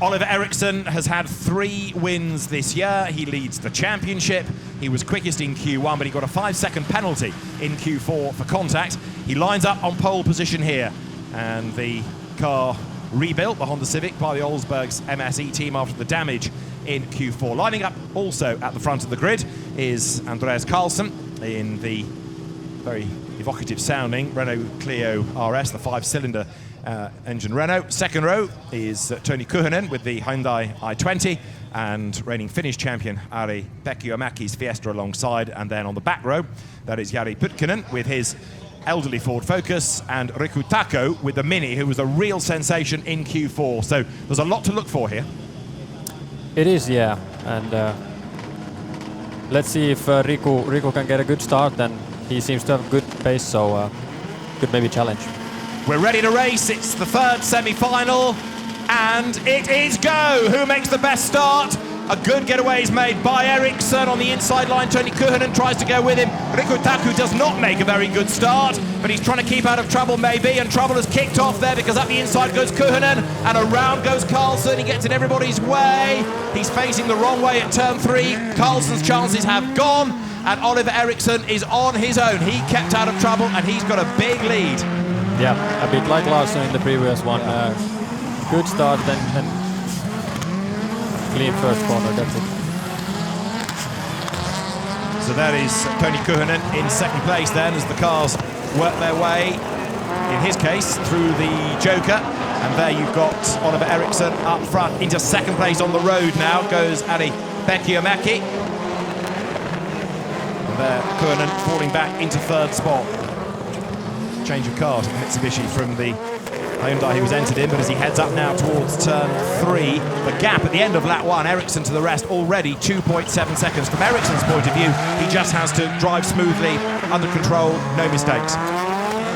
Oliver Eriksson has had 3 wins this year. He leads the championship. He was quickest in Q1, but he got a 5-second penalty in Q4 for contact. He lines up on pole position here, and the car rebuilt, the Honda Civic, by the Olsberg's MSE team after the damage in Q4. Lining up also at the front of the grid is Andreas Karlsson in the very evocative sounding Renault Clio RS, the 5-cylinder engine Renault. Second row is Toni Kuhinen with the Hyundai i20, and reigning Finnish champion Ari Pekiomäki's Fiesta alongside. And then on the back row, that is Jari Putkinen with his elderly Ford Focus, and Riku Tako with the Mini, who was a real sensation in Q4. So there's a lot to look for here. It is, yeah. And let's see if Riku can get a good start, and he seems to have a good pace, so could maybe challenge. We're ready to race. It's the 3rd semi-final, and it is go. Who makes the best start? A good getaway is made by Eriksson on the inside line. Toni Kuhinen tries to go with him. Riku Taku does not make a very good start, but he's trying to keep out of trouble maybe, and trouble has kicked off there because up the inside goes Kuhinen, and around goes Karlsson. He gets in everybody's way. He's facing the wrong way at turn 3. Karlsson's chances have gone, and Oliver Eriksson is on his own. He kept out of trouble, and he's got a big lead. Yeah, a bit like Larsson in the previous one. Good start and clean first corner, that's it. So that is Toni Kuhinen in second place then, as the cars work their way, in his case, through the Joker. And there you've got Oliver Eriksson up front. Into second place on the road now goes Ari Pekiomäki. And there Kuhinen falling back into 3rd spot. Change of cars in Mitsubishi from the Hyundai he was entered in, but as he heads up now towards turn 3, the gap at the end of lap 1, Eriksson to the rest, already 2.7 seconds. From Eriksson's point of view, he just has to drive smoothly, under control, no mistakes.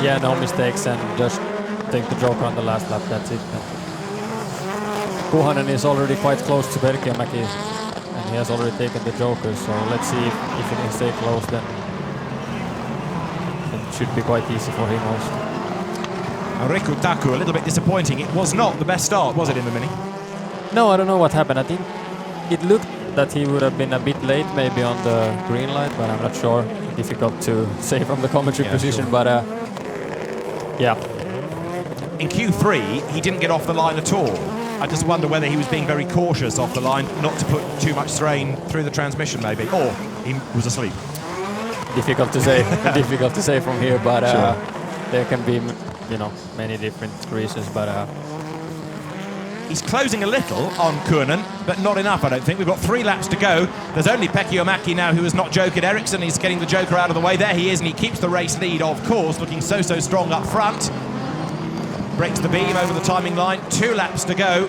Yeah, no mistakes, and just take the Joker on the last lap, that's it. Kuhinen is already quite close to Pekiomäki, and he has already taken the Joker, so let's see if he can stay close, then it should be quite easy for him also. Riku Taku, a little bit disappointing. It was not the best start, was it, in the Mini? No, I don't know what happened. I think it looked that he would have been a bit late maybe on the green light, but I'm not sure. Difficult to say from the commentary position, sure. But yeah. In Q3, he didn't get off the line at all. I just wonder whether he was being very cautious off the line, not to put too much strain through the transmission maybe, or he was asleep. Difficult to say. Difficult to say from here, but sure. There can be, you know, many different reasons, but he's closing a little on Kuhinen, but not enough, I don't think. We've got 3 laps to go. There's only Pekiomäki now who has not jokered Eriksson. He's getting the Joker out of the way. There he is, and he keeps the race lead, of course, looking so strong up front. Breaks the beam over the timing line. 2 laps to go.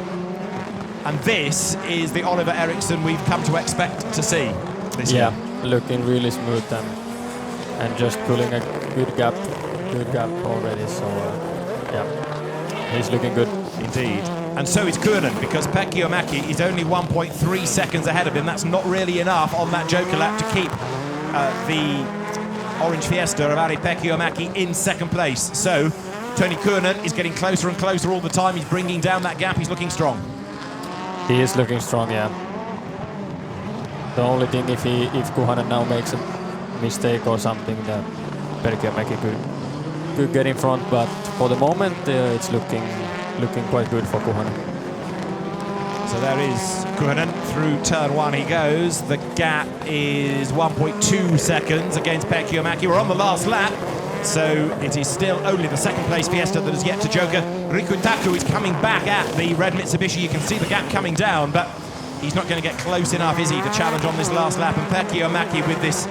And this is the Oliver Eriksson we've come to expect to see this year. Yeah, looking really smooth and just pulling a good gap already, so yeah, he's looking good. Indeed. And so is Kuhinen, because Pekiomäki is only 1.3 seconds ahead of him. That's not really enough on that Joker lap to keep the orange Fiesta of Ari Pekiomäki in second place. So Toni Kuhinen is getting closer and closer all the time. He's bringing down that gap. He's looking strong. He is looking strong, yeah. The only thing, if Kuhinen now makes a mistake or something, that Pekiomäki could get in front, but for the moment it's looking quite good for Kuhinen. So there is Kuhinen, through turn 1 he goes. The gap is 1.2 seconds against Pekiomäki. We're on the last lap, so it is still only the second place Fiesta that is yet to Joker. Riku Taku is coming back at the red Mitsubishi. You can see the gap coming down, but he's not going to get close enough, is he, to challenge on this last lap. And Pekiomäki, with this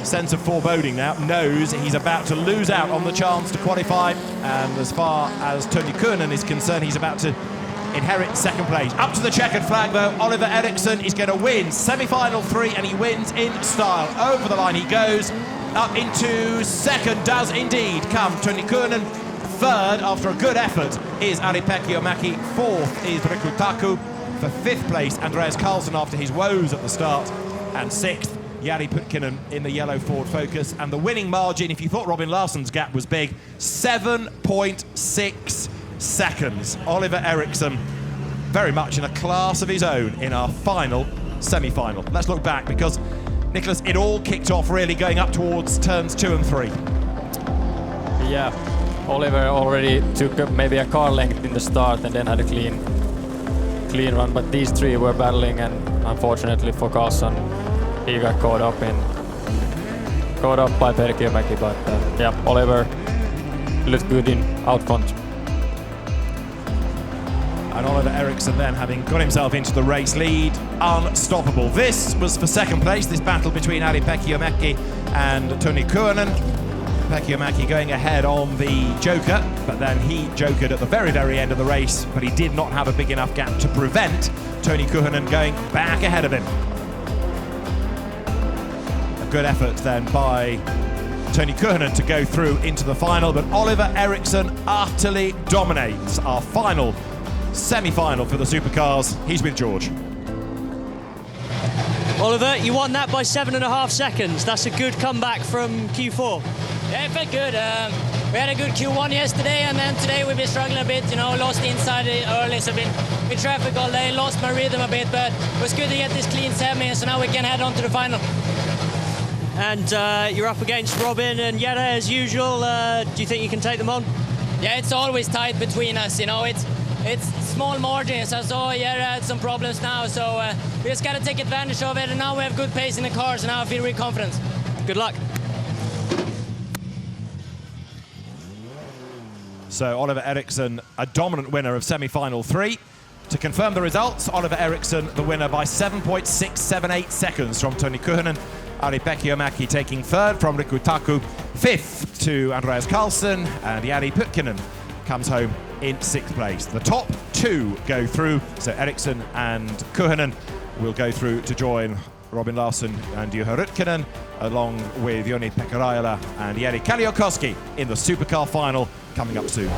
sense of foreboding now, knows he's about to lose out on the chance to qualify, and as far as Toni Kuhinen is concerned, he's about to inherit second place. Up to the checkered flag though, Oliver Eriksson is going to win semi-final 3, and he wins in style. Over the line he goes, up into second does indeed come Toni Kuhinen. Third, after a good effort, is Ari Pekiomäki. Fourth is Riku Taku. For fifth place, Andreas Karlsson after his woes at the start, and sixth, Jari Putkinen in the yellow Ford Focus. And the winning margin, if you thought Robin Larsson's gap was big, 7.6 seconds. Oliver Eriksson very much in a class of his own in our final semi-final. Let's look back, because Nicholas, it all kicked off really going up towards turns 2 and 3. Yeah, Oliver already took maybe a car length in the start and then had a clean run, but these three were battling, and unfortunately for Carlson, he got caught up by Perkiömäki, but yeah, Oliver looked good in out front. And Oliver Eriksson then, having got himself into the race lead, unstoppable. This was for second place, this battle between Ari Perkiömäki and Toni Kuonen. Perkiömäki going ahead on the Joker, but then he jokered at the very, very end of the race, but he did not have a big enough gap to prevent Toni Kuonen going back ahead of him. A good effort then by Toni Kuonen to go through into the final, but Oliver Eriksson utterly dominates our final semi-final for the Supercars. He's with George. Oliver, you won that by 7.5 seconds. That's a good comeback from Q4. Yeah, it felt good. We had a good Q1 yesterday, and then today we've been struggling a bit. You know, lost the inside early, so been in traffic all day, lost my rhythm a bit, but it was good to get this clean semi, so now we can head on to the final. And you're up against Robin and Jere as usual. Do you think you can take them on? Yeah, it's always tight between us. You know, it's small margins. I saw Jere had some problems now, so we just got to take advantage of it. And now we have good pace in the cars, and now I feel really confident. Good luck. So Oliver Eriksson, a dominant winner of semi-final 3. To confirm the results, Oliver Eriksson the winner by 7.678 seconds from Toni Kuonen. Ari Perkiömäki taking 3rd from Riku Taku, 5th to Andreas Carlsen, and Jari Pukkinen comes home in 6th place. The top 2 go through, so Eriksson and Kuonen will go through to join Robin Larsson and Juha Rytkönen, along with Joni Pekkaraila and Jari Kalliokoski in the Supercar final coming up soon.